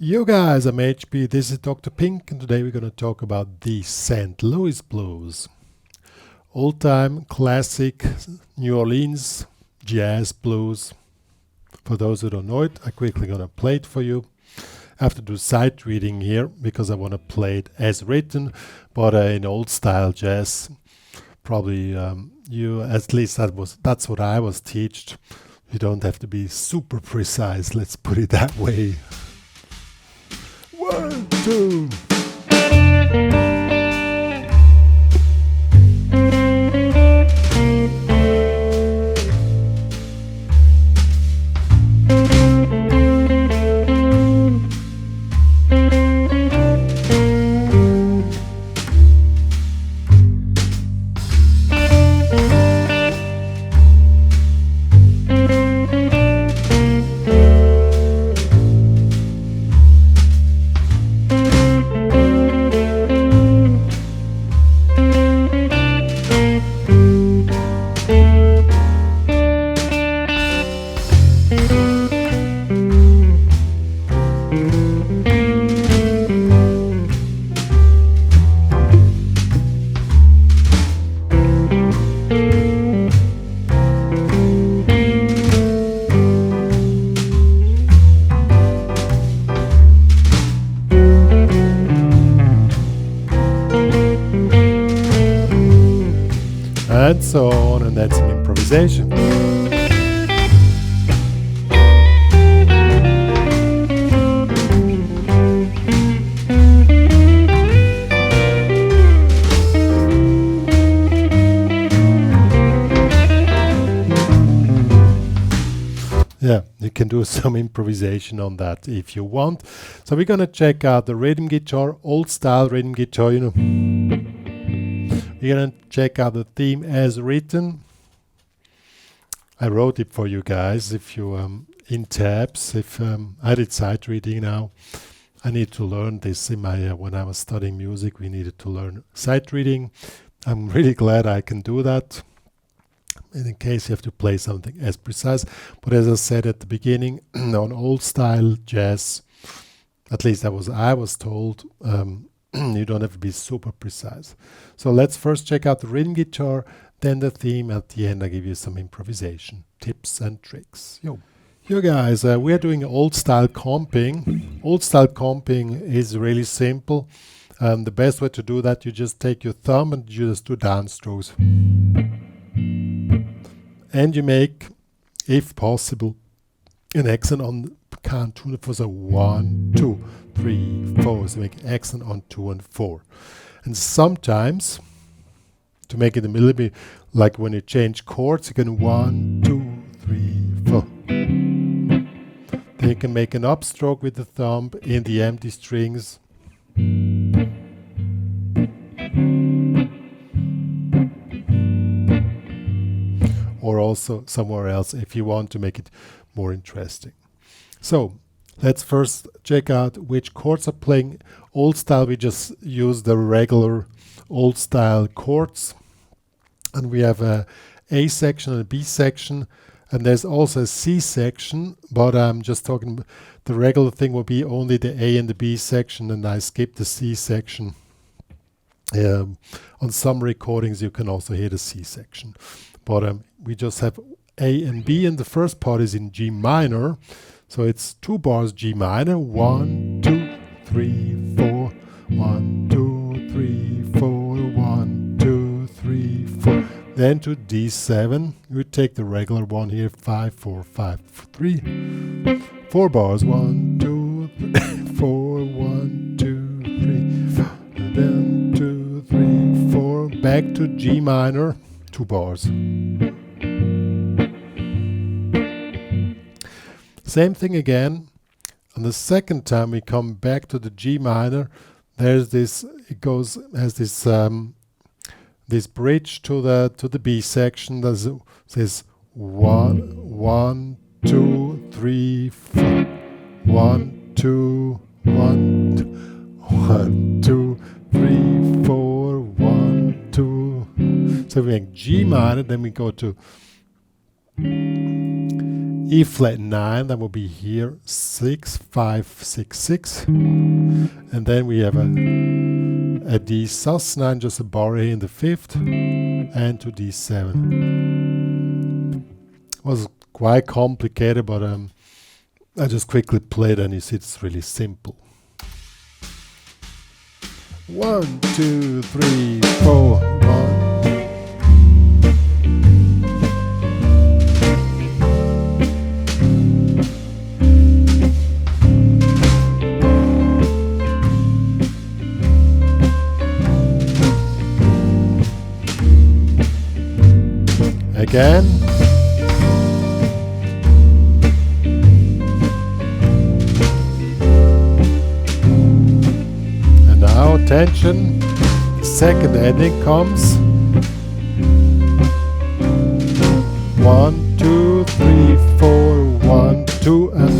Yo guys, I'm HP, this is Dr. Pink, and today we're going to talk about the St. Louis Blues. Old-time classic New Orleans jazz blues. For those who don't know it, I'm quickly going to play it for you. I have to do sight reading here because I want to play it as written, but in old style jazz. Probably you, at least that's what I was taught. You don't have to be super precise, let's put it that way. 1, 2. And so on, and that's an improvisation. Yeah, you can do some improvisation on that if you want. So we're gonna check out the rhythm guitar, old style rhythm guitar, you know. We're going to check out the theme as written. I wrote it for you guys. If you in tabs, if I did sight reading now, I need to learn this in my when I was studying music. We needed to learn sight reading. I'm really glad I can do that. And in case you have to play something as precise, but as I said at the beginning, on old style jazz, at least I was told. You don't have to be super precise. So let's first check out the rhythm guitar, then the theme. At the end I give you some improvisation tips and tricks. Yo guys, we are doing old style comping. Old style comping is really simple. The best way to do that, you just take your thumb and you just do down strokes. And you make, if possible, an accent on count 2 for the 1, 2, 3, 4. So make accent on 2 and 4. And sometimes, to make it a little bit like when you change chords, you can 1, 2, 3, 4. Then you can make an upstroke with the thumb in the empty strings. Or also somewhere else if you want to make it more interesting. So let's first check out which chords are playing. Old style, we just use the regular old style chords. And we have a A section and a B section. And there's also a C section, but I'm just talking, the regular thing will be only the A and the B section, and I skip the C section. On some recordings you can also hear the C section. But we just have A and B, and the first part is in G minor. So it's 2 bars G minor, 1, 2, 3, 4, 1, 2, 3, 4, 1, 2, 3, 4. Then to D7, we take the regular one here, 5, 4, 5, 3. 4 bars, 1, 2, 3, 4, 1, 2, 3, 4. And then 2, 3, 4. Back to G minor, 2 bars. Same thing again. On the second time we come back to the G minor. There's this. It goes has this this bridge to the B section. There's this 1, 2, 3, 4. 1, 2, 1, 1, 2, 3, 4. 1, 2. So we make G minor. Then we go to E flat 9, that will be here 6, 5, 6, 6. And then we have a D sus9, just a bar here in the 5th, and to D7. It was quite complicated, but I just quickly played and you see it's really simple. 1, 2, 3, 4, 1. Again. And now attention, the second ending comes. 1, 2, 3, 4, 1, 2 and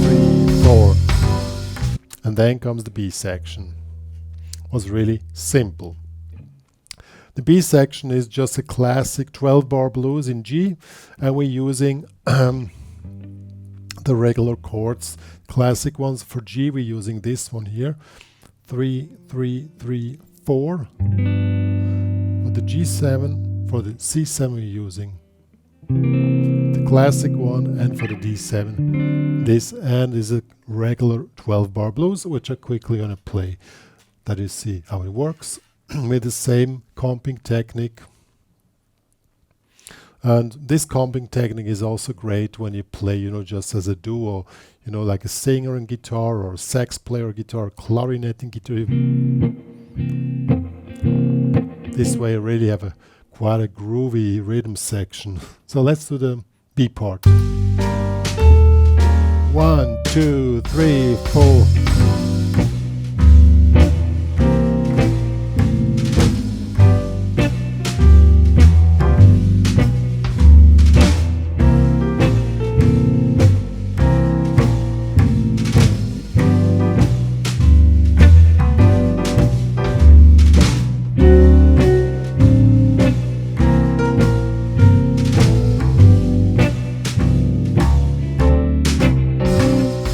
3, 4. And then comes the B section. It was really simple. The B section is just a classic 12-bar blues in G, and we're using the regular chords, classic ones. For G, we're using this one here, 3, 3, 3, 4. For the G7, for the C7, we're using the classic one, and for the D7, this, and is a regular 12-bar blues, which I'm quickly going to play. That you see how it works. With the same comping technique. And this comping technique is also great when you play, just as a duo, like a singer and guitar, or a sax player guitar, clarinet and guitar. This way you really have quite a groovy rhythm section. So let's do the B part. 1, 2, 3, 4.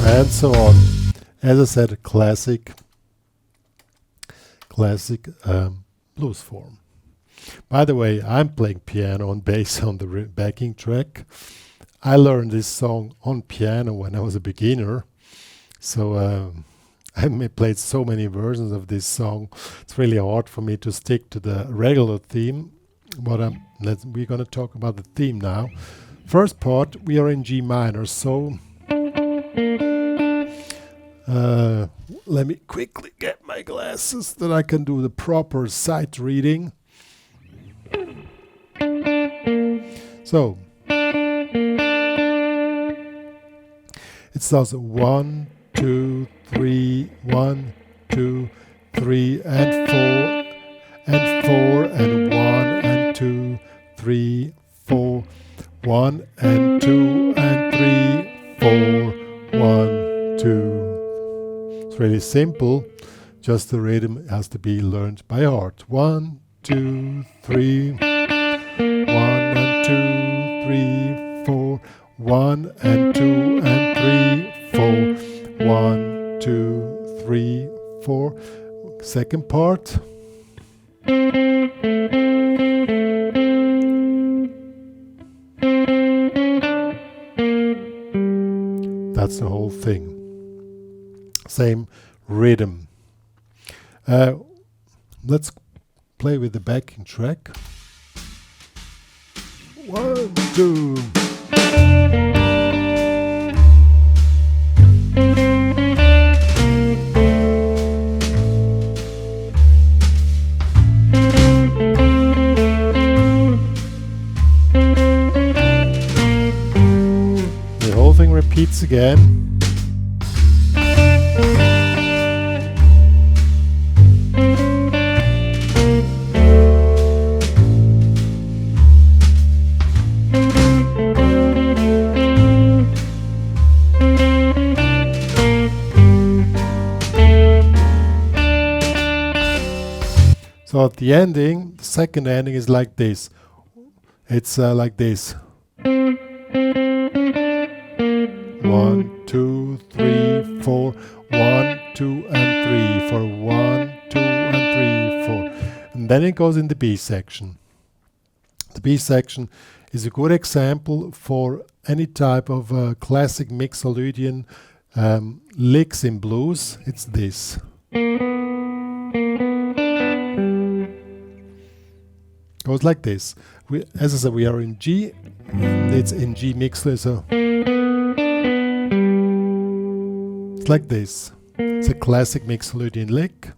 And so on. As I said, classic blues form. By the way, I'm playing piano and bass on the backing track. I learned this song on piano when I was a beginner, so I played so many versions of this song. It's really hard for me to stick to the regular theme, but we're going to talk about the theme now. First part, we are in G minor, so let me quickly get my glasses that I can do the proper sight reading. So it starts 1, 2, 3, 1, 2, 3, and 4, and 4, and 1, and 2, 3, 4, 1, and 2, and 3, 4, 1, 2. It's really simple, just the rhythm has to be learned by heart. 1, 2, 3, 1 and 2, 3, 4, 1 and 2 and 3, 4, 1, 2, 3, 4. Second part. That's the whole thing. Same rhythm. Let's play with the backing track. 1, 2. The whole thing repeats again. So at the ending, the second ending is like this. It's like this. 1, 2, 3, 4, 1, 2, and 3, for 1, 2, and 3, 4. And then it goes in the B section. The B section is a good example for any type of classic mixolydian licks in blues. It's this. Goes like this. As I said, we are in G. It's in G mixolydian, so it's like this. It's a classic mixolydian lick.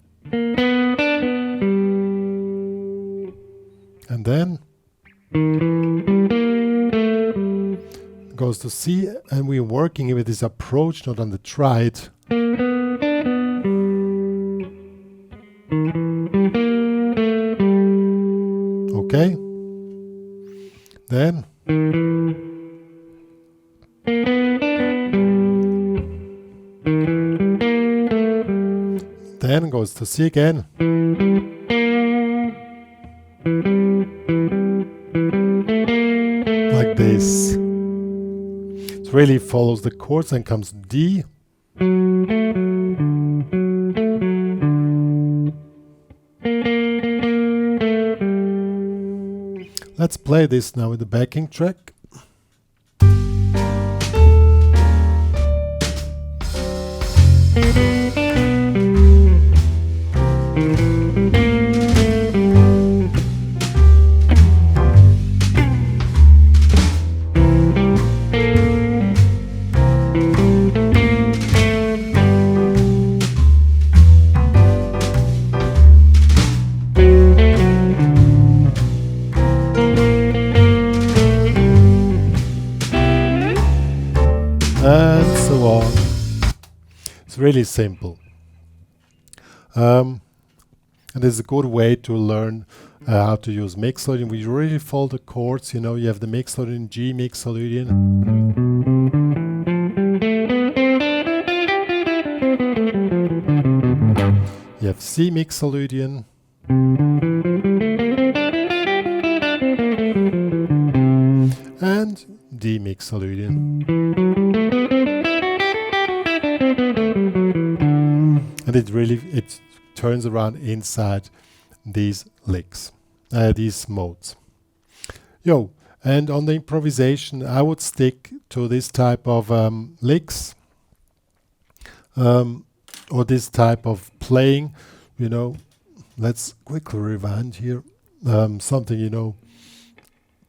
And then goes to C, and we're working with this approach, not on the triad. Okay. Then goes to C again. Like this. It really follows the chords and comes D. Let's play this now with the backing track. And so on. It's really simple. And it's a good way to learn how to use mixolydian. We really follow the chords, you know, you have the mixolydian, G mixolydian. You have C mixolydian. And D mixolydian. And it turns around inside these licks, these modes. And on the improvisation, I would stick to this type of licks, or this type of playing. You know, let's quickly rewind here. Something, you know,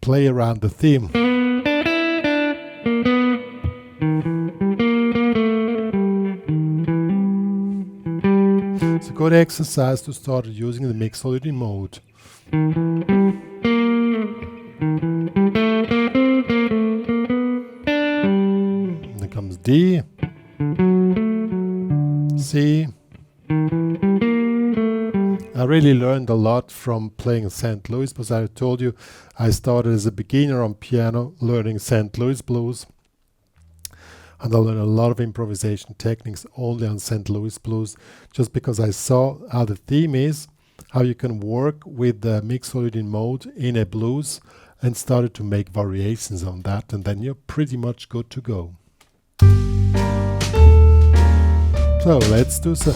play around the theme. It's a good exercise to start using the mixolydian mode. Then comes D, C. I really learned a lot from playing St. Louis, because I told you I started as a beginner on piano learning St. Louis blues. And I learned a lot of improvisation techniques only on St. Louis blues, just because I saw how the theme is, how you can work with the mixolydian mode in a blues, and started to make variations on that, and then you're pretty much good to go. So let's do some.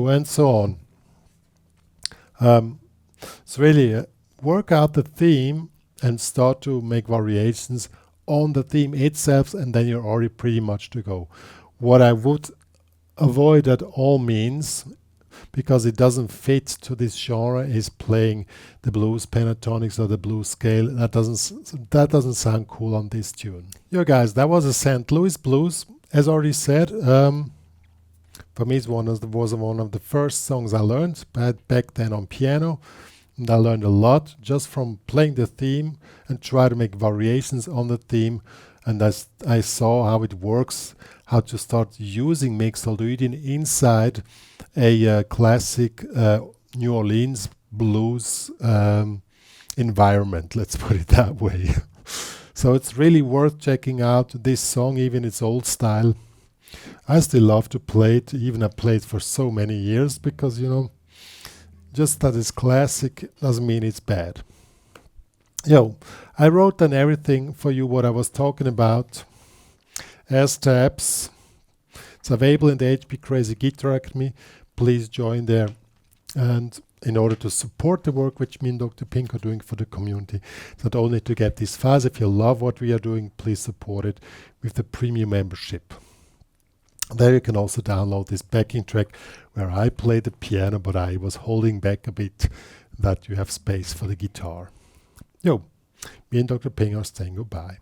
And so on. So really work out the theme and start to make variations on the theme itself, and then you're already pretty much to go. What I would avoid at all means, because it doesn't fit to this genre, is playing the blues pentatonics or the blues scale. That doesn't sound cool on this tune. Yo guys, that was a St. Louis blues. As already said, for me it was one of the first songs I learned back then on piano. And I learned a lot just from playing the theme and try to make variations on the theme. And I saw how it works, how to start using mixolydian inside a classic New Orleans blues environment, let's put it that way. So it's really worth checking out this song, even its old style. I still love to play it, even I played for so many years, because, you know, just that it's classic doesn't mean it's bad. Yo, I wrote down everything for you what I was talking about as tabs. It's available in the HPCrazy Guitar Academy. Please join there. And in order to support the work which me and Dr. Pink are doing for the community, not only to get these files, if you love what we are doing, please support it with the premium membership. There you can also download this backing track where I play the piano, but I was holding back a bit that you have space for the guitar. Yo, me and Dr. Ping are saying goodbye.